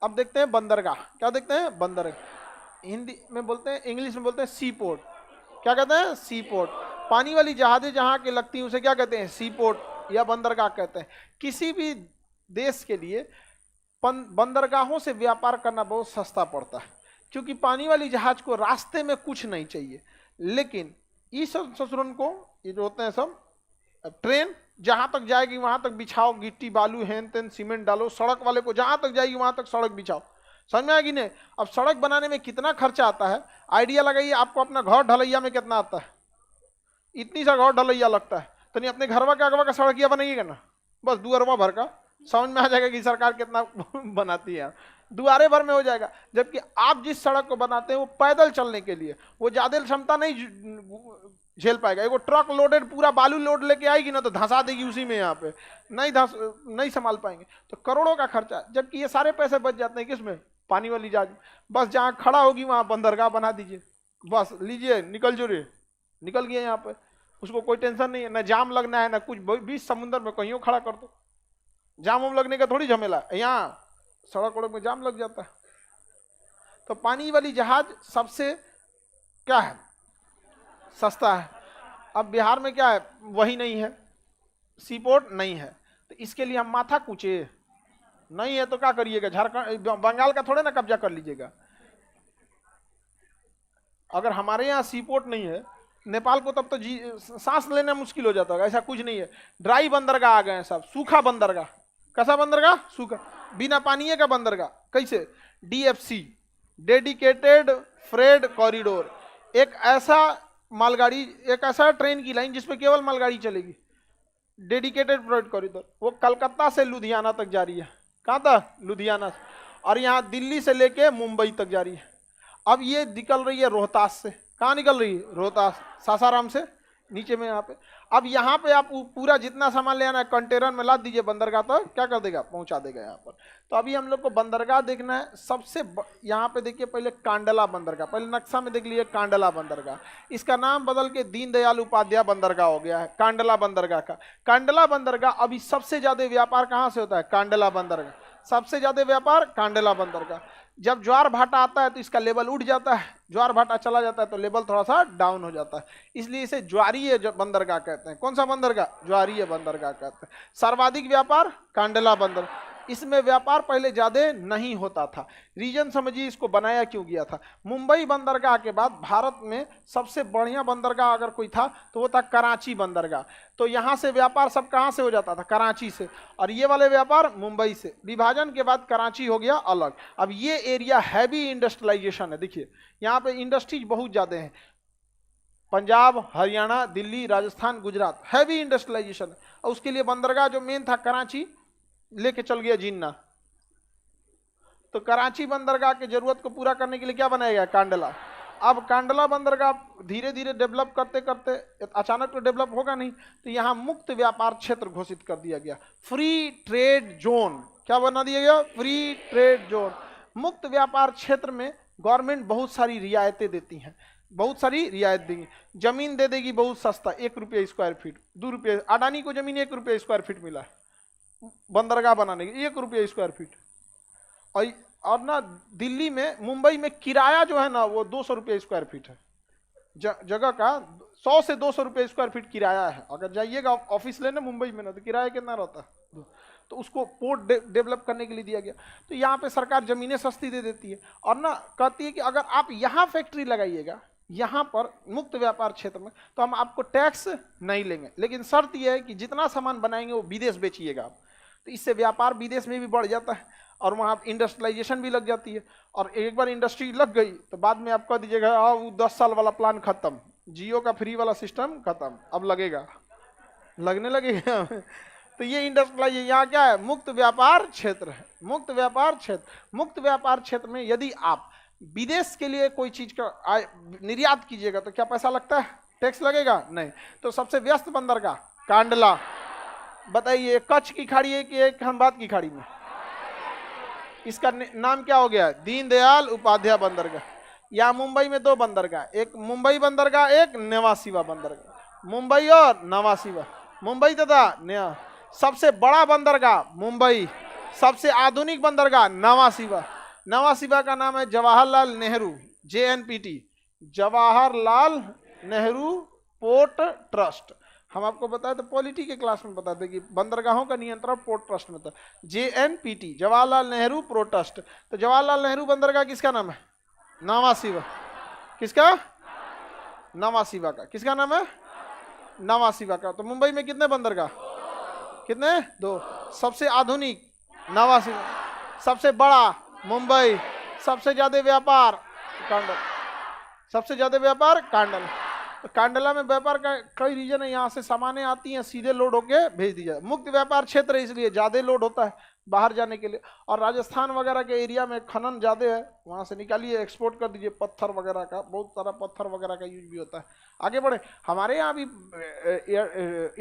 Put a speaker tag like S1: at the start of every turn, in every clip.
S1: अब देखते हैं बंदरगाह, क्या देखते हैं? बंदरगाह। हिंदी में बोलते हैं, इंग्लिश में बोलते हैं सी पोर्ट। क्या कहते हैं? सी पोर्ट। पानी वाली जहाजें जहां की लगती हैं उसे क्या कहते हैं? सी पोर्ट या बंदरगाह कहते हैं। किसी भी देश के लिए बंदरगाहों से व्यापार करना बहुत सस्ता पड़ता है, क्योंकि पानी वाली जहाज को रास्ते में कुछ नहीं चाहिए। लेकिन इस ससुरन को, ये जो होते हैं सब ट्रेन, जहां तक जाएगी वहां तक बिछाओ, गिट्टी बालू हेन तेन सीमेंट डालो, सड़क वाले को जहां तक जाएगी वहां तक सड़क बिछाओ। समझ में आएगी नहीं? अब सड़क बनाने में कितना खर्चा आता है, आइडिया लगाइए। आपको अपना घर ढलैया में कितना आता है? इतनी सा घर ढलैया लगता है, तो नहीं अपने घरवा के अगवा का सड़किया बनाइएगा ना, बस दुअरवा भर का, समझ में आ जाएगा कि सरकार कितना बनाती है। दुआरे भर में हो जाएगा। जबकि आप जिस सड़क को बनाते हैं वो पैदल चलने के लिए, वो ज्यादा क्षमता नहीं झेल पाएगा। एगो ट्रक लोडेड पूरा बालू लोड लेके आएगी ना तो धंसा देगी उसी में, यहाँ पे नहीं संभाल पाएंगे। तो करोड़ों का खर्चा, जबकि ये सारे पैसे बच जाते हैं किसमें? पानी वाली जहाज। बस जहाँ खड़ा होगी वहां बंदरगाह बना दीजिए, बस लीजिए निकल जो रे, निकल गया यहाँ पे। उसको कोई टेंशन नहीं है, ना जाम लगना है ना कुछ। बीच समुद्र में कहीं खड़ा कर दो, जाम वाम लगने का थोड़ी झमेला। यहाँ सड़क वड़क में जाम लग जाता है। तो पानी वाली जहाज सबसे क्या है? सस्ता है। अब बिहार में क्या है? वही नहीं है, सीपोर्ट नहीं है। तो इसके लिए हम माथा कूचे? नहीं है तो क्या करिएगा? झारखंड बंगाल का थोड़े ना कब्जा कर लीजिएगा। अगर हमारे यहाँ सीपोर्ट नहीं है, नेपाल को तब तो सांस लेना मुश्किल हो जाता है। ऐसा कुछ नहीं है। ड्राई बंदरगाह आ गए हैं सब, सूखा बंदरगाह। कैसा बंदरगाह? सूखा, बिना पानी का बंदरगाह। कैसे? DFC, dedicated freight corridor. एक ऐसा मालगाड़ी, एक ऐसा ट्रेन की लाइन जिसमें केवल मालगाड़ी चलेगी, डेडिकेटेड फ्रेट कॉरिडोर। वो कलकत्ता से लुधियाना तक जा रही है। कहाँ तक? लुधियाना से। और यहाँ दिल्ली से लेके मुंबई तक जा रही है। अब ये निकल रही है रोहतास से। कहाँ निकल रही है? रोहतास, सासाराम से नीचे में यहाँ पे। अब यहाँ पे आप पूरा जितना सामान ले आना है कंटेनर में लाद दीजिए बंदरगाह तक, क्या कर देगा? पहुंचा देगा यहाँ पर। तो अभी हम लोग को बंदरगाह देखना है। सबसे यहाँ पे देखिए पहले कांडला बंदरगाह, पहले नक्शा में देख लीजिए कांडला बंदरगाह। इसका नाम बदल के दीनदयाल उपाध्याय बंदरगाह हो गया है, कांडला बंदरगाह का। कांडला बंदरगाह अभी सबसे ज्यादा व्यापार कहाँ से होता है? कांडला बंदरगाह। सबसे ज्यादा व्यापार कांडला बंदरगाह। जब ज्वार भाटा आता है तो इसका लेवल उठ जाता है, ज्वार भाटा चला जाता है तो लेवल थोड़ा सा डाउन हो जाता है। इसलिए इसे ज्वारीय बंदरगाह कहते हैं। कौन सा बंदरगाह? ज्वारीय बंदरगाह कहते हैं। सर्वाधिक व्यापार कांडला बंदर। इसमें व्यापार पहले ज्यादा नहीं होता था। रीजन समझिए इसको बनाया क्यों गया था। मुंबई बंदरगाह के बाद भारत में सबसे बढ़िया बंदरगाह अगर कोई था तो वो था कराची बंदरगाह। तो यहाँ से व्यापार सब कहाँ से हो जाता था? कराची से। और ये वाले व्यापार मुंबई से। विभाजन के बाद कराची हो गया अलग। अब ये एरिया हैवी इंडस्ट्रियलाइजेशन है। देखिए यहाँ पे इंडस्ट्रीज बहुत ज्यादा हैं। पंजाब, हरियाणा, दिल्ली, राजस्थान, गुजरात, हैवी इंडस्ट्रियलाइजेशन है। और उसके लिए बंदरगाह जो मेन था कराची लेके चल गया जिन्ना। तो कराची बंदरगाह की जरूरत को पूरा करने के लिए क्या बनाया गया? कांडला। अब कांडला बंदरगाह धीरे धीरे डेवलप करते करते, अचानक तो डेवलप होगा नहीं, तो यहाँ मुक्त व्यापार क्षेत्र घोषित कर दिया गया, फ्री ट्रेड जोन। क्या बना दिया गया? Free trade zone. मुक्त व्यापार क्षेत्र में गवर्नमेंट बहुत सारी रियायतें देती हैं, बहुत सारी रियायत देंगी। जमीन दे देगी बहुत सस्ता, 1 रुपये स्क्वायर फीट, 2 रुपये। अडानी को जमीन 1 रुपये स्क्वायर फीट मिला है बंदरगाह बनाने की, 1 रुपये स्क्वायर फीट। और ना दिल्ली में, मुंबई में किराया जो है ना वो 200 रुपये स्क्वायर फीट है। जगह का 100 से 200 रुपये स्क्वायर फीट किराया है। अगर जाइएगा ऑफिस लेने मुंबई में ना तो किराया कितना रहता है। तो उसको पोर्ट डेवलप करने के लिए दिया गया। तो यहाँ पे सरकार जमीनें सस्ती दे देती है और ना कहती है कि अगर आप यहाँ फैक्ट्री लगाइएगा यहाँ पर मुक्त व्यापार क्षेत्र में तो हम आपको टैक्स नहीं लेंगे, लेकिन शर्त यह है कि जितना सामान बनाएंगे वो विदेश बेचिएगा आप। तो इससे व्यापार विदेश में भी बढ़ जाता है और वहाँ इंडस्ट्रियलाइजेशन भी लग जाती है। और एक बार इंडस्ट्री लग गई तो बाद में आप कह दीजिएगा वो 10 साल वाला प्लान खत्म, जियो का फ्री वाला सिस्टम खत्म, अब लगेगा, लगने लगेगा। तो ये इंडस्ट्रियलाइजेशन यहाँ क्या है? मुक्त व्यापार क्षेत्र है। मुक्त व्यापार क्षेत्र, मुक्त व्यापार क्षेत्र में यदि आप विदेश के लिए कोई चीज का निर्यात कीजिएगा तो क्या पैसा लगता है? टैक्स लगेगा? नहीं। तो सबसे व्यस्त बंदरगाह कांडला। बताइए कच्छ की खाड़ी है कि एक खंबात की खाड़ी में? इसका नाम क्या हो गया? दीनदयाल उपाध्याय बंदरगाह। या मुंबई में 2 बंदरगाह, एक मुंबई बंदरगाह, एक नेवा शिवा बंदरगाह। मुंबई और नवा शिवा, मुंबई तथा नया। सबसे बड़ा बंदरगाह मुंबई, सबसे आधुनिक बंदरगाह नवा सिवा। नवा सिवा का नाम है Jawaharlal Nehru, JNPT, Jawaharlal Nehru port trust. हम आपको बताए थे पॉलिटी के क्लास में बताते कि बंदरगाहों का नियंत्रण पोर्ट ट्रस्ट में था, JNPT, Jawaharlal Nehru port trust. तो जवाहरलाल नेहरू बंदरगाह किसका नाम है? नवा सिवा। किसका? नवा सिवा का। किसका नाम है? नवा सिवा का। तो मुंबई में कितने बंदरगाह? कितने? 2। सबसे आधुनिक नवा सिवा, सबसे बड़ा मुंबई, सबसे ज्यादा व्यापार कांडल, सबसे ज्यादा व्यापार कांडल। तो कांडला में व्यापार का कई रीजन है, यहाँ से सामानें आती हैं सीधे लोड होके भेज दी जाए। मुक्त व्यापार क्षेत्र है इसलिए ज्यादा लोड होता है बाहर जाने के लिए। और राजस्थान वगैरह के एरिया में खनन ज्यादा है, वहां से निकालिए एक्सपोर्ट कर दीजिए, पत्थर वगैरह का, बहुत सारा पत्थर वगैरह का यूज भी होता है। आगे बढ़े, हमारे यहाँ भी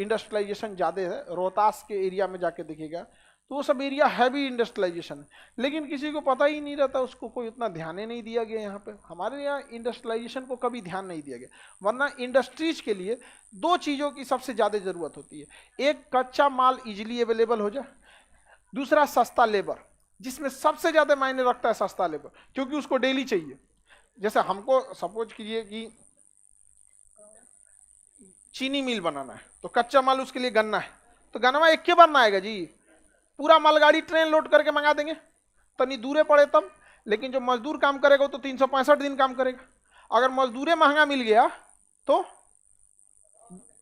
S1: इंडस्ट्रियलाइजेशन ज्यादा है। रोहतास के एरिया में जाके देखिएगा तो वो सब एरिया हैवी इंडस्ट्रियलाइजेशन है, लेकिन किसी को पता ही नहीं रहता, उसको कोई उतना ध्यान ही नहीं दिया गया। यहाँ पे हमारे यहाँ इंडस्ट्रियलाइजेशन को कभी ध्यान नहीं दिया गया, वरना इंडस्ट्रीज के लिए 2 चीज़ों की सबसे ज़्यादा ज़रूरत होती है। एक, कच्चा माल इजीली अवेलेबल हो जाए, दूसरा सस्ता लेबर, जिसमें सबसे ज़्यादा मायने रखता है सस्ता लेबर, क्योंकि उसको डेली चाहिए। जैसे हमको सपोज कीजिए कि चीनी मिल बनाना है, तो कच्चा माल उसके लिए गन्ना है, तो गन्ना एक के बार ना आएगा जी, पूरा मालगाड़ी ट्रेन लोड करके मंगा देंगे, तनी दूरे पड़े तब। लेकिन जो मजदूर काम करेगा तो 365 दिन काम करेगा। अगर मजदूरे महंगा मिल गया तो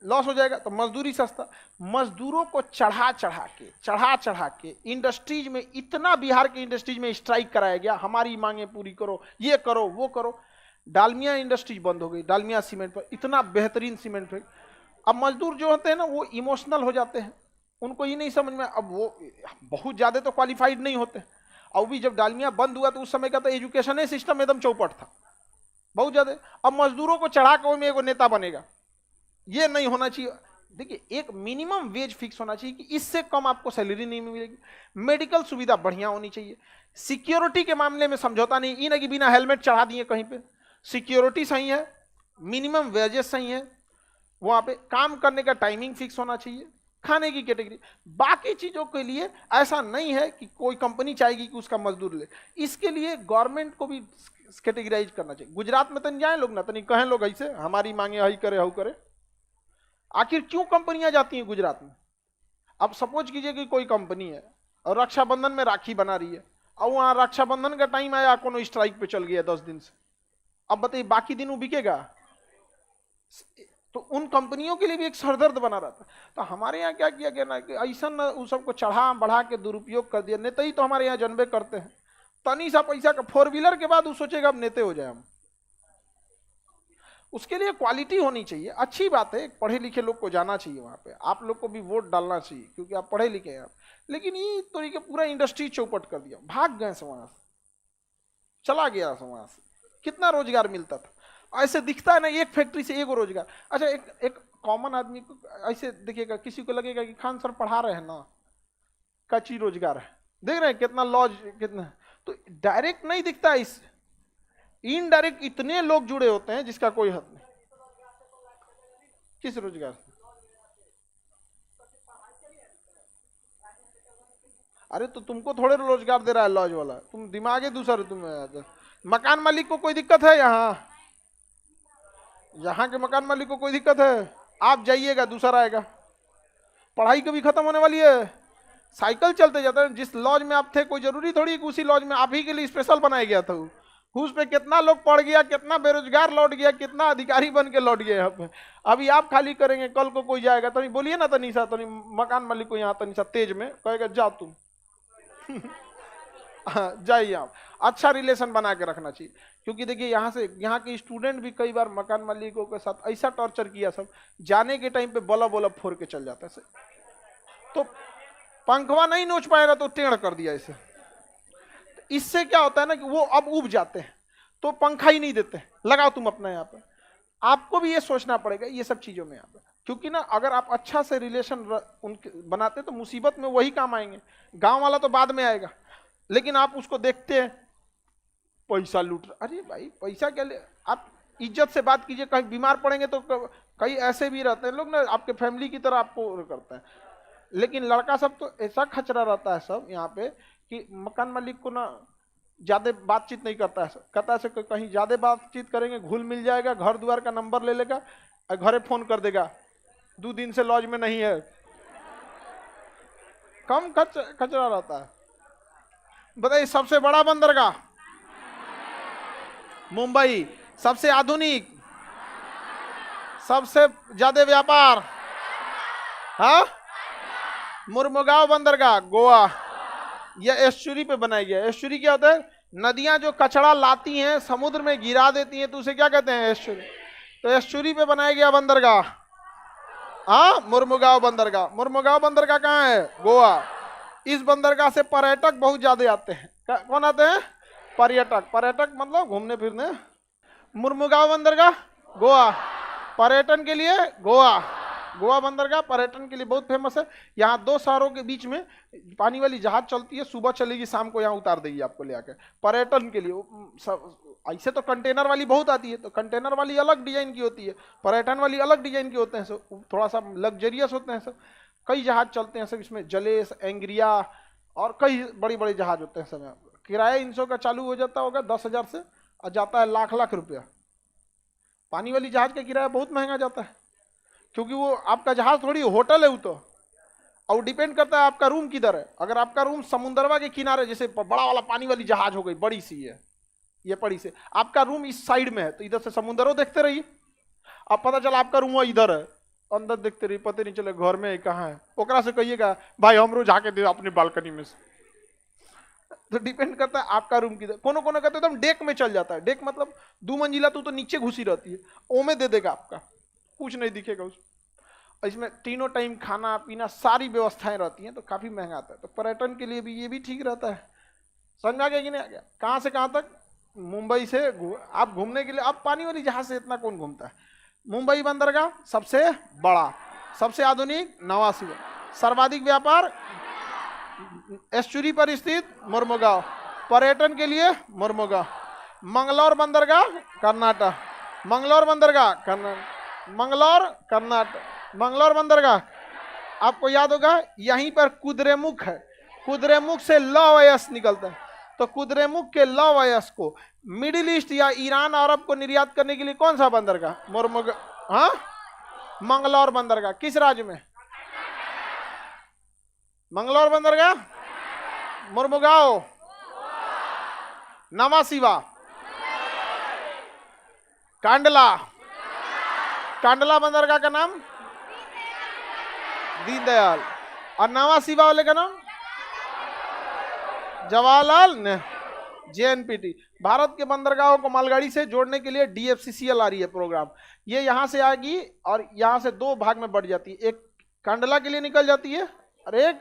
S1: लॉस हो जाएगा, तो मजदूरी सस्ता। मजदूरों को चढ़ा चढ़ा के इंडस्ट्रीज में, इतना बिहार के इंडस्ट्रीज में स्ट्राइक कराया गया, हमारी मांगे पूरी करो, ये करो वो करो। डालमिया इंडस्ट्रीज बंद हो गई, डालमिया सीमेंट पर इतना बेहतरीन सीमेंट है। अब मजदूर जो होते हैं ना वो इमोशनल हो जाते हैं, उनको ही नहीं समझ में, अब वो बहुत ज्यादा तो क्वालिफाइड नहीं होते। और भी जब डालमिया बंद हुआ तो उस समय का तो एजुकेशन सिस्टम एकदम चौपट था, बहुत ज्यादा। अब मजदूरों को चढ़ा के में एगो नेता बनेगा, ये नहीं होना चाहिए। देखिए, एक मिनिमम वेज फिक्स होना चाहिए कि इससे कम आपको सैलरी नहीं मिलेगी। मेडिकल सुविधा बढ़िया होनी चाहिए। सिक्योरिटी के मामले में समझौता नहीं, ये ना कि बिना हेलमेट चढ़ा दिए कहीं पे। सिक्योरिटी सही है, मिनिमम वेजेस सही है, वहां पे काम करने का टाइमिंग फिक्स होना चाहिए, खाने की कैटेगरी। बाकी चीजों के लिए ऐसा नहीं है कि कोई कंपनी चाहेगी कि उसका मजदूर ले, इसके लिए गवर्नमेंट को भी कैटेगराइज करना चाहिए। गुजरात में तन जाए लोग ना, तनी कहें लोग ऐसे हमारी मांगे हई करे हु करे। आखिर क्यों कंपनियां जाती हैं गुजरात में? अब सपोज कीजिए कि कोई कंपनी है और रक्षाबंधन में राखी बना रही है, और वहां रक्षाबंधन का टाइम आया, कोनो स्ट्राइक पे चल गया 10 दिन से, अब बताइए बाकी दिन वो बिकेगा? तो उन कंपनियों के लिए भी एक सरदर्द बना रहता। तो हमारे यहाँ क्या किया गया ना कि ऐसा न उस सबको चढ़ा बढ़ा के दुरुपयोग कर दिया। नेता ही तो हमारे यहाँ जनबे करते हैं, तनी सा पैसा का 4 व्हीलर के बाद वो सोचेगा अब नेते हो जाए हम। उसके लिए क्वालिटी होनी चाहिए। अच्छी बात है, पढ़े लिखे लोग को जाना चाहिए वहां पे, आप लोग को भी वोट डालना चाहिए क्योंकि आप पढ़े लिखे हैं आप। लेकिन ये तरीके पूरा इंडस्ट्री चौपट कर दिया, भाग गए वहां से, चला गया वहां से। कितना रोजगार मिलता था, ऐसे दिखता है ना, एक फैक्ट्री से एक रोजगार। अच्छा, एक कॉमन आदमी को ऐसे देखिएगा, किसी को लगेगा कि खान सर पढ़ा रहे हैं ना, कच्ची रोजगार है, देख रहे हैं कितना लॉज कितना। तो डायरेक्ट नहीं दिखता है, इससे इनडायरेक्ट इतने लोग जुड़े होते हैं जिसका कोई हद नहीं। किस रोजगार से? अरे तो तुमको थोड़े रोजगार दे रहा है लॉज वाला, तुम दिमाग है दूसरा। तुम्हें मकान मालिक को कोई दिक्कत है? यहाँ के मकान मालिक को कोई दिक्कत है? आप जाइएगा दूसरा आएगा। पढ़ाई कभी खत्म होने वाली है? साइकिल चलते जाते हैं। जिस लॉज में आप थे कोई जरूरी थोड़ी कि उसी लॉज में आप ही के लिए स्पेशल बनाया गया था। उस पे कितना लोग पढ़ गया, कितना बेरोजगार लौट गया, कितना अधिकारी बन के लौट गए यहाँ पे। अभी आप खाली करेंगे, कल को कोई जाएगा। तो बोलिए ना तनीसा, तो मकान मालिक को यहाँ तनीसा तेज में कहेगा जा तुम जाइए आप। अच्छा रिलेशन बना के रखना चाहिए, क्योंकि देखिए यहाँ के स्टूडेंट भी कई बार मकान मालिकों के साथ ऐसा टॉर्चर किया, सब जाने के टाइम पे बल्ब बल्ब फोड़ के चल जाता है। तो पंखवा नहीं नोच पाएगा तो टेढ़ कर दिया इसे। इससे क्या होता है ना कि वो अब उब जाते हैं, तो पंखा ही नहीं देते, लगाओ तुम अपना यहाँ पे। आपको भी ये सोचना पड़ेगा ये सब चीजों में यहाँ पे, क्योंकि ना अगर आप अच्छा से रिलेशन उनके बनाते तो मुसीबत में वही काम आएंगे। गांव वाला तो बाद में आएगा, लेकिन आप उसको देखते हैं पैसा लूट। अरे भाई पैसा क्या ले, आप इज्जत से बात कीजिए। कहीं बीमार पड़ेंगे तो कई ऐसे भी रहते हैं लोग ना, आपके फैमिली की तरह आपको करते हैं। लेकिन लड़का सब तो ऐसा खचरा रहता है सब यहाँ पे कि मकान मालिक को ना ज्यादा बातचीत नहीं करता है, कहता है कि कहीं ज्यादा बातचीत करेंगे घुल मिल जाएगा, घर द्वार का नंबर ले लेगा और घरे फोन कर देगा 2 दिन से लॉज में नहीं है। कम कचरा रहता है। बताइए सबसे बड़ा बंदरगाह मुंबई, सबसे आधुनिक, सबसे ज्यादा व्यापार, हाँ, मुर्मुगांव बंदरगाह गोवा। यह एस्चुरी पे बनाया गया। एस्चुरी क्या होता है? नदियां जो कचरा लाती हैं समुद्र में गिरा देती हैं तो उसे क्या कहते हैं? एस्चुरी। तो एस्चुरी पे बनाया गया बंदरगाह, हाँ, मुर्मुगांव बंदरगाह। मुर्मुगांव बंदरगाह कहाँ है? गोवा। इस बंदरगाह से पर्यटक बहुत ज्यादा आते हैं। कौन आते हैं? पर्यटक। पर्यटक मतलब घूमने फिरने। मुर्मुगांव बंदरगाह गोवा, पर्यटन के लिए गोवा। गोवा बंदरगाह पर्यटन के लिए बहुत फेमस है। यहाँ 2 शहरों के बीच में पानी वाली जहाज चलती है, सुबह चलेगी शाम को यहाँ उतार देगी आपको ले आके, पर्यटन के लिए। ऐसे तो कंटेनर वाली बहुत आती है, तो कंटेनर वाली अलग डिजाइन की होती है, पर्यटन वाली अलग डिजाइन की होते हैं, सब थोड़ा सा लग्जरियस होते हैं सब। कई जहाज चलते हैं सब इसमें, जलेस, एंग्रिया और कई बड़ी बड़ी जहाज होते हैं सब। किराया इनसो का चालू हो जाता होगा 10,000 से और जाता है लाख लाख रुपया। पानी वाली जहाज का किराया बहुत महंगा जाता है, क्योंकि वो आपका जहाज थोड़ी होटल है वो तो, और डिपेंड करता है आपका रूम किधर है। अगर आपका रूम समुंदरवा के किनारे, जैसे बड़ा वाला पानी वाली जहाज हो गई, बड़ी सी है ये, बड़ी से आपका रूम इस साइड में है तो इधर से समुंदरों देखते रहिए। अब पता चला आपका रूम इधर है, अंदर देखते रहिए, पता नहीं चले घर में कहाँ है। ओकरा से कहिएगा भाई हमरो जाके दे अपनी बालकनी में से। तो डिपेंड करता है आपका रूम किधर। कोनो कोनो कहते एकदम डेक में चल जाता है। डेक मतलब 2 मंजिला तो नीचे घुसी रहती है, ओमे दे देगा आपका, कुछ नहीं दिखेगा उसमें। इसमें तीनों टाइम खाना पीना सारी व्यवस्थाएं रहती हैं, तो काफी महंगा आता है। तो पर्यटन के लिए भी ये भी ठीक रहता है। समझ आ गया कि नहीं आ गया? कहाँ से कहाँ तक? मुंबई से आप घूमने के लिए, अब पानी वाली जहाज से इतना कौन घूमता है? मुंबई बंदरगाह सबसे बड़ा, सबसे आधुनिक, नवासी, सर्वाधिक व्यापार, एस्चुरी पर स्थित मुर्मुगांव, पर्यटन के लिए मुर्मुगांव। मंगलौर बंदरगाह कर्नाटक, मंगलौर बंदरगाह कर्नाटक, मंगलौर कर्नाटक। मंगलौर बंदरगाह आपको याद होगा, यहीं पर कुद्रेमुख है, कुद्रेमुख से लौह निकलता है। तो कुद्रेमुख के लौह को मिडिल ईस्ट या ईरान अरब को निर्यात करने के लिए कौन सा बंदरगाह? मुर्मुगांव, हाँ, मंगलौर बंदरगाह। किस राज्य में? मंगलौर बंदरगाह, मुर्मुगांव, नवासीवा, कांडला। कांडला बंदरगाह का नाम दीनदयाल, और नवासीवा वाले का नाम जवाहरलाल नेहरू, जेएनपीटी। भारत के बंदरगाहों को मालगाड़ी से जोड़ने के लिए डीएफसीसीएल आ रही है प्रोग्राम। ये यहां से आएगी और यहां से 2 भाग में बढ़ जाती है, एक कांडला के लिए निकल जाती है और एक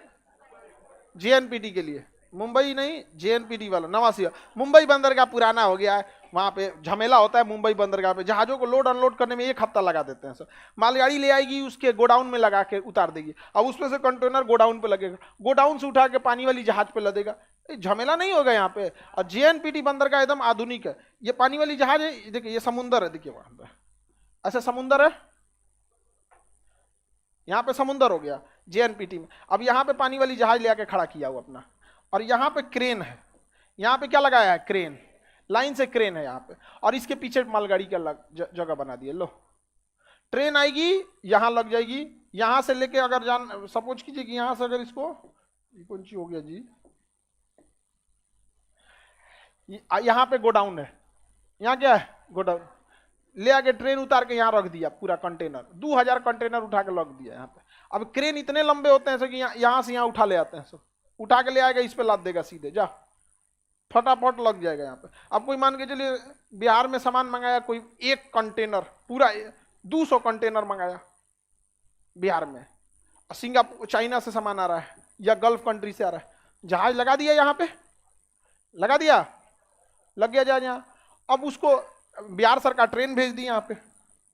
S1: जेएनपीटी के लिए। मुंबई नहीं, जेएनपीटी वाला नवासी। मुंबई बंदरगाह पुराना हो गया है, वहां पे झमेला होता है। मुंबई बंदरगाह पे जहाजों को लोड अनलोड करने में 1 हफ्ता लगा देते हैं सर। मालगाड़ी ले आएगी, उसके गोडाउन में लगा के उतार देगी, अब उसमें से कंटेनर गोडाउन पे लगेगा, गोडाउन से उठा के पानी वाली जहाज पे लदेगा। झमेला नहीं होगा यहाँ पे। और जेएनपीटी बंदरगाह एकदम आधुनिक है। ये पानी वाली जहाज है, देखिए ये समुंदर है, देखिए वहां पे ऐसा समुंदर है, यहाँ पे समुंदर हो गया जेएनपीटी में। अब यहाँ पे पानी वाली जहाज ले आके खड़ा किया हुआ अपना, और यहाँ पे क्रेन है। यहाँ पे क्या लगाया है? क्रेन, लाइन से क्रेन है यहाँ पे, और इसके पीछे मालगाड़ी का जगह बना दिया। लो, ट्रेन आएगी, यहाँ लग जाएगी, यहाँ से लेके अगर जान, सपोज कीजिए कि यहाँ से अगर इसको, कौन सी हो गया जी, यहाँ पे गोडाउन है, यहाँ क्या है? गोडाउन। ले आके ट्रेन उतार के यहाँ रख दिया, पूरा कंटेनर 2000 कंटेनर उठा के रख दिया यहाँ पे। अब क्रेन इतने लंबे होते हैं कि यहाँ से यहाँ उठा ले आते हैं, सब उठा के ले आएगा, इस पे लाद देगा सीधे, जा फटाफट लग जाएगा यहाँ पे। अब कोई मान के चलिए बिहार में सामान मंगाया कोई, 1 कंटेनर पूरा 200 कंटेनर मंगाया बिहार में, सिंगापुर चाइना से सामान आ रहा है या गल्फ कंट्री से आ रहा है, जहाज लगा दिया यहाँ पे, लगा दिया, लग गया जहाज यहाँ। अब उसको बिहार सरकार ट्रेन भेज दी, यहाँ पे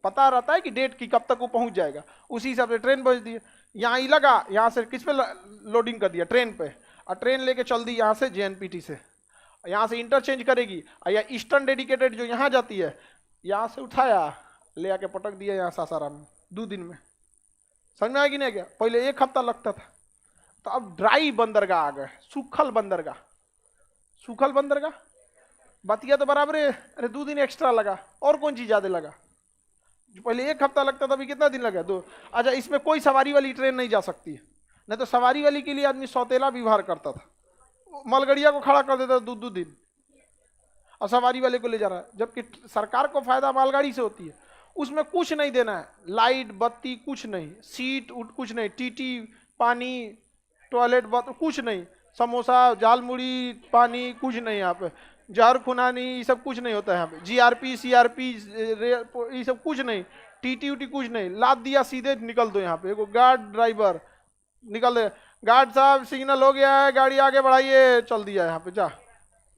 S1: पता रहता है कि डेट की कब तक वो पहुंच जाएगा, उसी हिसाब से ट्रेन भेज दी। यहाँ ही लगा, यहाँ से किस पे लोडिंग कर दिया? ट्रेन पे, और ट्रेन लेके चल दी यहाँ से जेएनपीटी से, यहाँ से इंटरचेंज करेगी, या ईस्टर्न डेडिकेटेड जो यहाँ जाती है, यहाँ से उठाया ले आके पटक दिया यहाँ सासाराम में 2 दिन में। समझ में आया कि नहीं? क्या पहले 1 हफ्ता लगता था, तो अब ड्राई बंदरगाह आ गए, सूखल बंदरगाह। सूखल बंदरगाह बतिया तो बराबर है, अरे 2 दिन एक्स्ट्रा लगा, और कौन चीज ज्यादा लगा? जो पहले 1 हफ्ता लगता था, अभी कितना दिन लगा? 2। अच्छा, इसमें कोई सवारी वाली ट्रेन नहीं जा सकती है, नहीं तो सवारी वाली के लिए आदमी सौतेला व्यवहार करता था, मालगाड़िया को खड़ा कर देता था 2-2 दिन, और सवारी वाले को ले जा रहा है। जबकि सरकार को फायदा मालगाड़ी से होती है, उसमें कुछ नहीं देना है, लाइट बत्ती कुछ नहीं, सीट उठ कुछ नहीं, टीटी पानी टॉयलेट कुछ नहीं, समोसा झालमुड़ी पानी कुछ नहीं, यहाँ पे जहर खुनानी ये सब कुछ नहीं होता है यहाँ पे, जीआरपी सीआरपी ये सब कुछ नहीं, टीटी उटी कुछ नहीं, लाद दिया सीधे निकल दो। यहाँ पे एक गार्ड ड्राइवर निकल दे, गार्ड साहब सिग्नल हो गया है, गाड़ी आगे बढ़ाइए, चल दिया यहाँ पे, जा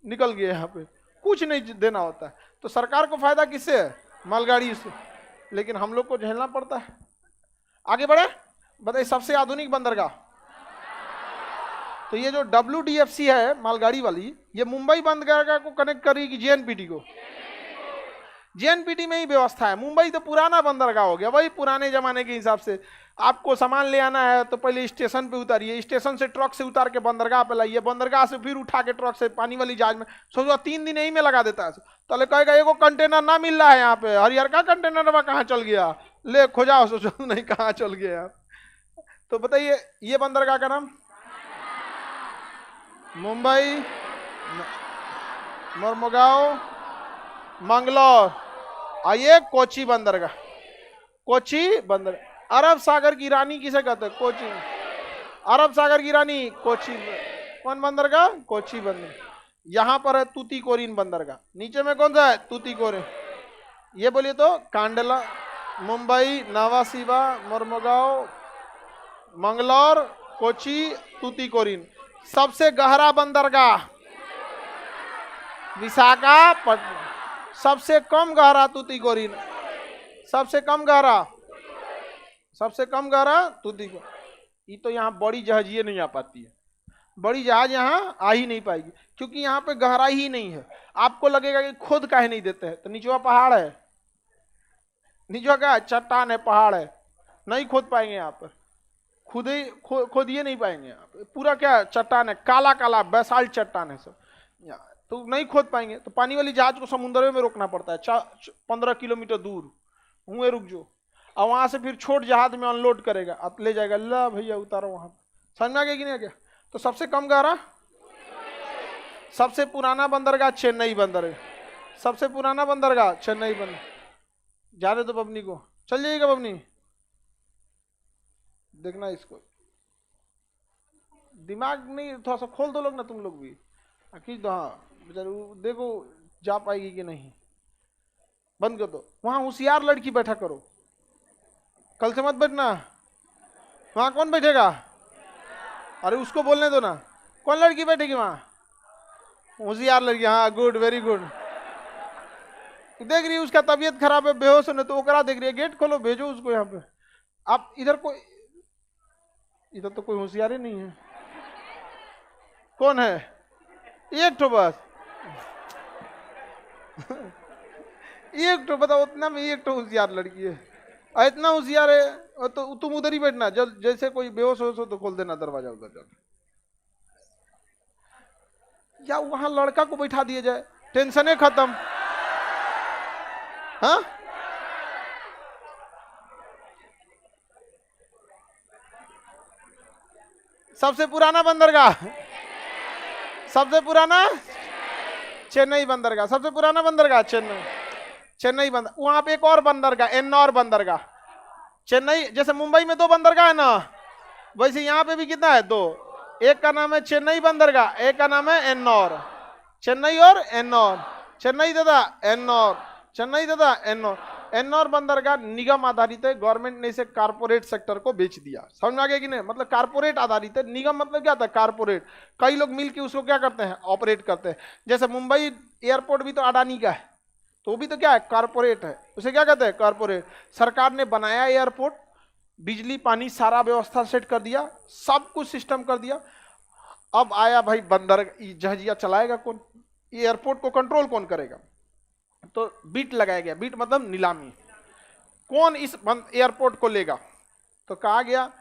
S1: निकल गया, यहाँ पे कुछ नहीं देना होता है। तो सरकार को फायदा किससे है? मालगाड़ी से, लेकिन हम लोग को झेलना पड़ता है। आगे बढ़े, बताइए सबसे आधुनिक बंदरगाह। तो ये जो WDFC है मालगाड़ी वाली, ये मुंबई बंदरगाह को कनेक्ट करेगी JNPT को। JNPT में ही व्यवस्था है। मुंबई तो पुराना बंदरगाह हो गया, वही पुराने जमाने के हिसाब से। आपको सामान ले आना है तो पहले स्टेशन पे उतारिए, स्टेशन से ट्रक से उतार के बंदरगाह पे लाइए, बंदरगाह से फिर उठा के ट्रक से पानी वाली जहाज में, सोचो 3 दिन यही में लगा देता है। तो कहेगा एगो कंटेनर ना मिल रहा है यहाँ पे, हरियर का कंटेनर कहाँ चल गया, ले खोजाओ, सोचो नहीं कहाँ चल गया। तो बताइए ये बंदरगाह का नाम मुंबई, मोरमुगांव, मंगलौर, और ये कोची बंदरगाह। कोची बंदरगाह अरब सागर की रानी किसे कहते हैं? कोची। अरब सागर की रानी कोची। कौन बंदरगाह? कोची बंदरगाह। यहां पर है तूतीकोरिन बंदरगाह, नीचे में कौन सा है? तूतीकोरिन। ये बोलिए तो कांडला, मुंबई, नावासीवा, मोरमुगांव, मंगलौर, कोची, तूतीकोरिन। सबसे गहरा बंदरगाह विशाखापट्टनम, सबसे कम गहरा तूतीकोरिन, सबसे कम गहरा तूतीकोरिन। ये तो यहाँ बड़ी जहाजिए नहीं आ पाती है, बड़ी जहाज यहाँ आ ही नहीं पाएगी, क्योंकि यहाँ पे गहराई ही नहीं है। आपको लगेगा कि खोद काहे नहीं देते हैं, तो नीचवा पहाड़ है, नीचवा क्या है? चट्टान है, पहाड़ है, नहीं खोद पाएंगे यहाँ पर, खोदिए नहीं पाएंगे यहाँ पे। पूरा क्या चट्टान है, काला काला बेसाल्ट चट्टान है सब, तो नहीं खोद पाएंगे। तो पानी वाली जहाज को समुद्र में रोकना पड़ता है, 15 किलोमीटर दूर हुए रुक जो, और वहां से फिर छोट जहाज में अनलोड करेगा, अब ले जाएगा, ला भैया उतारो वहां। समझ में आ गया कि नहीं आ गया? तो सबसे कम गहरा, सबसे पुराना बंदरगाह चेन्नई बंदरगाह, सबसे पुराना बंदरगाह चेन्नई बंदर। जाने दो बबनी को, चल जाइएगा बबनी, देखना इसको, दिमाग नहीं थोड़ा सा खोल दो लोग ना, तुम लोग भी खींच दो। हाँ बेचारे देखो जा पाएगी कि नहीं, बंद कर दो। वहां होशियार लड़की बैठा करो, कल से मत बैठना। वहां कौन बैठेगा? अरे उसको बोलने दो ना, कौन लड़की बैठेगी वहां? होशियार लड़की। हाँ गुड, वेरी गुड। देख रही है उसका तबीयत खराब है, बेहोश होने, तो ओकरा देख रही है, गेट खोलो, भेजो उसको यहाँ पे। आप इधर तो कोई होशियार ही नहीं है। कौन है? एक तो बस एक तो बताओ, उतना में एक तो होशियार लड़की है, और इतना होशियार है तो तुम उधर ही बैठना, जैसे कोई बेहोश हो तो खोल देना दरवाजा उधर जाकर, या वहां लड़का को बैठा दिया जाए, टेंशन खत्म। हाँ सबसे पुराना बंदरगाह, सबसे पुराना चेन्नई बंदरगाह, सबसे पुराना बंदरगाह चेन्नई बंदर। वहां पे एक और बंदरगाह, एन्नौर बंदरगाह। चेन्नई जैसे मुंबई में 2 बंदरगाह है ना, वैसे यहाँ पे भी कितना है? 2। एक का नाम है चेन्नई बंदरगाह, एक का नाम है एन्नौर। चेन्नई और एन्नौर, चेन्नई तथा एन्नौर, चेन्नई तथा एन्नौर। एन्नौर बंदरगाह निगम आधारित है, गवर्नमेंट ने इसे कारपोरेट सेक्टर को बेच दिया। समझ में आ गया कि नहीं? मतलब कारपोरेट आधारित है, निगम मतलब क्या था? कारपोरेट। कई लोग मिलकर उसको क्या करते हैं? ऑपरेट करते हैं। जैसे मुंबई एयरपोर्ट भी तो अडानी का है, तो वो भी तो क्या है? कारपोरेट है। उसे क्या कहते हैं? कारपोरेट। सरकार ने बनाया एयरपोर्ट, बिजली पानी सारा व्यवस्था सेट कर दिया, सब कुछ सिस्टम कर दिया। अब आया भाई बंदर, जहाजिया चलाएगा कौन? एयरपोर्ट को कंट्रोल कौन करेगा? तो बीट लगाया गया। बीट मतलब नीलामी, कौन इस एयरपोर्ट को लेगा? तो कहा गया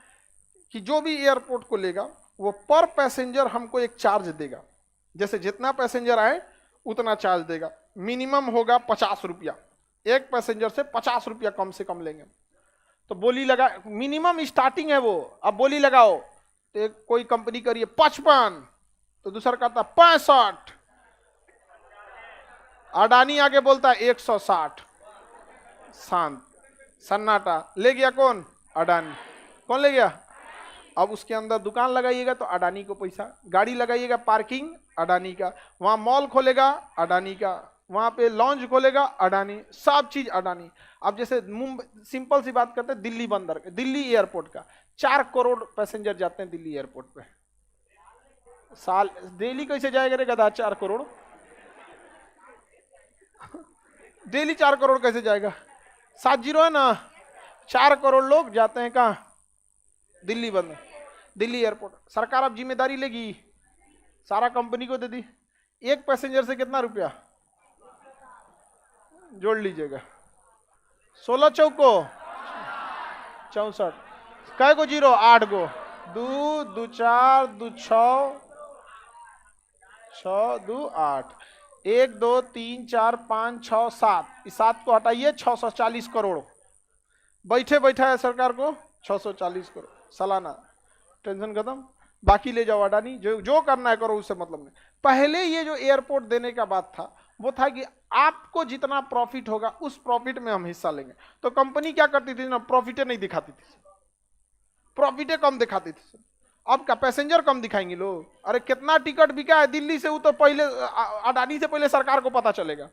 S1: कि जो भी एयरपोर्ट को लेगा वो पर पैसेंजर हमको एक चार्ज देगा, जैसे जितना पैसेंजर आए उतना चार्ज देगा। मिनिमम होगा 50 रुपया, एक पैसेंजर से 50 रुपया कम से कम लेंगे। तो बोली लगा, मिनिमम स्टार्टिंग है वो। अब बोली लगाओ तो कोई कंपनी करिए 55, तो दूसरा कहता 65, अडानी आगे बोलता 160, शांत सन्नाटा। ले गया कौन? अडानी। कौन ले गया? अब उसके अंदर दुकान लगाइएगा तो अडानी को पैसा, गाड़ी लगाइएगा पार्किंग अडानी का, वहां मॉल खोलेगा अडानी का, वहां पे लॉन्च खोलेगा अडानी, सब चीज अडानी। अब जैसे मुंबई, सिंपल सी बात करते हैं, दिल्ली बंदर, दिल्ली एयरपोर्ट का 4 करोड़ पैसेंजर जाते हैं दिल्ली एयरपोर्ट पे साल। दिल्ली कैसे जाएगा रे गधा 4 करोड़? दिल्ली 4 करोड़ कैसे जाएगा? 7 जीरो है ना, 4 करोड़ लोग जाते हैं कहाँ? दिल्ली बंदर, दिल्ली एयरपोर्ट। सरकार अब जिम्मेदारी लेगी, सारा कंपनी को दे दी। एक पैसेंजर से कितना रुपया जोड़ लीजिएगा? 16 चौको 64, कै को जीरो? 8 गो, 2 2 4 2 6 6 2 8, 1 2 3 4 5 6 7, इस 7 को हटाइए, 640 करोड़ बैठे बैठा है सरकार को, 640 करोड़ सालाना। टेंशन खत्म, बाकी ले जाओ अडानी, जो करना है करो, उससे मतलब नहीं। पहले ये जो एयरपोर्ट देने का बात था वो था कि आपको जितना प्रॉफिट होगा उस प्रॉफिट में हम हिस्सा लेंगे। तो कंपनी क्या करती थी ना, प्रॉफिटे नहीं दिखाती थी, प्रॉफिटे कम दिखाती थी। अब क्या पैसेंजर कम दिखाएंगे लोग? अरे कितना टिकट बिका है दिल्ली से, वो तो पहले अडानी से पहले सरकार को पता चलेगा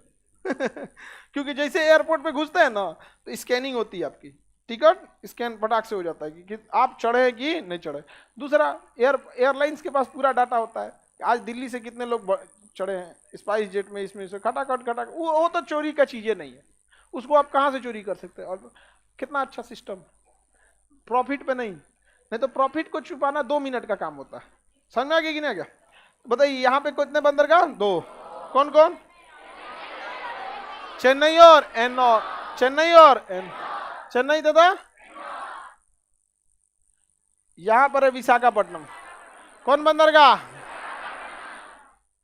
S1: क्योंकि जैसे एयरपोर्ट पे घुसते हैं ना तो स्कैनिंग होती है, आपकी टिकट स्कैन फटाक से हो जाता है कि आप चढ़े कि नहीं चढ़े। दूसरा, एयरलाइंस के पास पूरा डाटा होता है, आज दिल्ली से कितने लोग चढ़े हैं स्पाइस जेट में, इसमें से खटाखट वो तो चोरी का चीजें नहीं है, उसको आप कहाँ से चोरी कर सकते हैं। और कितना अच्छा सिस्टम, प्रॉफिट पे नहीं तो प्रॉफिट को छुपाना 2 मिनट का काम होता है। समझ में आ गया कि नहीं आ गया? बताइए यहाँ पे कितने बंदरगाह? 2। कौन कौन? चेन्नई और एन्नौर, चेन्नई और चेन्नई दादा, यहां पर है विशाखापट्टनम। कौन बंदरगाह?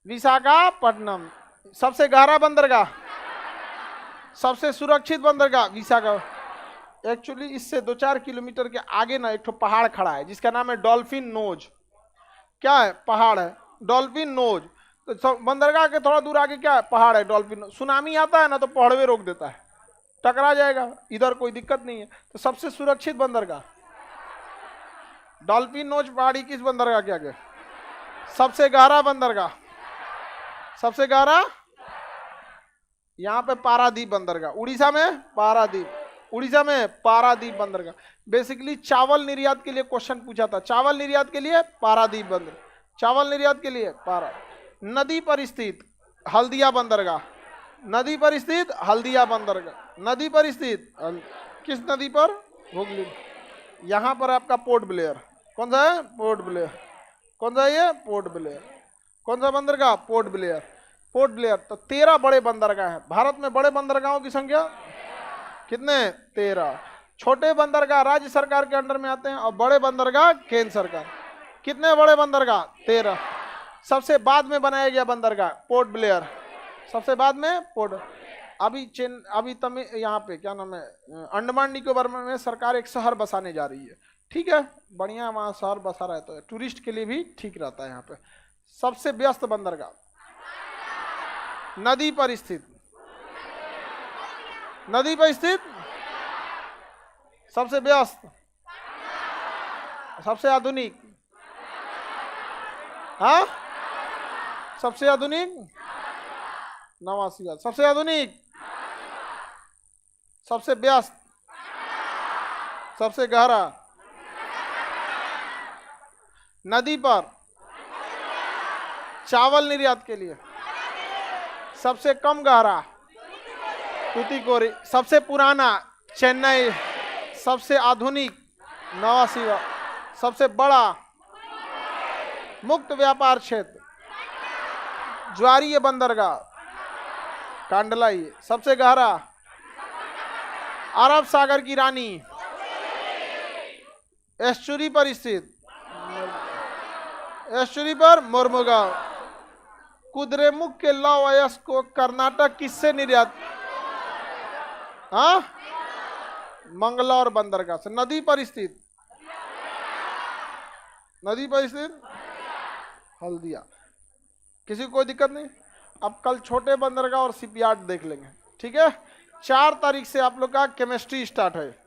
S1: विशाखापट्टनम। सबसे गहरा बंदरगाह, सबसे सुरक्षित बंदरगाह विशाखा। एक्चुअली इससे 2-4 किलोमीटर के आगे ना एक तो पहाड़ खड़ा है जिसका नाम है डॉल्फिन नोज। क्या है? पहाड़ है डॉल्फिन नोज। तो बंदरगाह के थोड़ा दूर आगे क्या है? पहाड़ है डॉल्फिन नोज। सुनामी आता है ना तो पहाड़वे रोक देता है, टकरा जाएगा, इधर कोई दिक्कत नहीं है। तो सबसे सुरक्षित बंदरगाह डॉल्फिन नोज पहाड़ी किस बंदरगाह के आगे? सबसे गहरा बंदरगाह, सबसे गहरा यहाँ पे पारादीप बंदरगाह, उड़ीसा में पारादीप, उड़ीसा में पारादीप बंदरगाह। बेसिकली चावल निर्यात के लिए क्वेश्चन पूछा था, चावल निर्यात के लिए पारादीप बंदर, चावल निर्यात के लिए पारा। नदी पर स्थित हल्दिया बंदरगाह, नदी पर स्थित हल्दिया बंदरगाह, नदी पर स्थित किस नदी पर? हुगली। यहाँ पर आपका पोर्ट ब्लेयर, कौन सा है? Port Blair. कौन सा है ये? Port Blair. कौन सा बंदरगाह? Port Blair. Port Blair. तो 13 बड़े बंदरगाह हैं भारत में। बड़े बंदरगाहों की संख्या कितने? 13। छोटे बंदरगाह राज्य सरकार के अंडर में आते हैं और बड़े बंदरगाह केंद्र सरकार। कितने बड़े बंदरगाह? 13। सबसे बाद में बनाया गया बंदरगाह पोर्ट ब्लेयर, सबसे बाद में पोर्ट। अभी तमिल यहाँ पे क्या नाम है, अंडमान निकोबार में सरकार एक शहर बसाने जा रही है। ठीक है, बढ़िया, वहाँ शहर बसा रहता है, टूरिस्ट के लिए भी ठीक रहता है। यहाँ पे सबसे व्यस्त बंदरगाह नदी पर स्थित, नदी पर स्थित सबसे व्यस्त, सबसे आधुनिक, हाँ सबसे आधुनिक नवासी, सबसे आधुनिक, सबसे व्यस्त, सबसे गहरा, नदी पर, चावल निर्यात के लिए, सबसे कम गहरा तूतीकोरी, सबसे पुराना चेन्नई, सबसे आधुनिक नवासीवा, सबसे बड़ा मुक्त व्यापार क्षेत्र ज्वारीय बंदरगाह कांडलाई, सबसे गहरा अरब सागर की रानी एस्चुरी पर स्थित एस्चुरी पर मोरमुगांव। कुद्रेमुख के लौह अयस्क को कर्नाटक किससे निर्यात? हाँ, मंगलौर बंदरगाह से। नदी पर स्थित, नदी पर स्थित हल्दिया। किसी को कोई दिक्कत नहीं? अब कल छोटे बंदरगाह और शिपयार्ड देख लेंगे, ठीक है। 4 तारीख से आप लोग का केमिस्ट्री स्टार्ट है।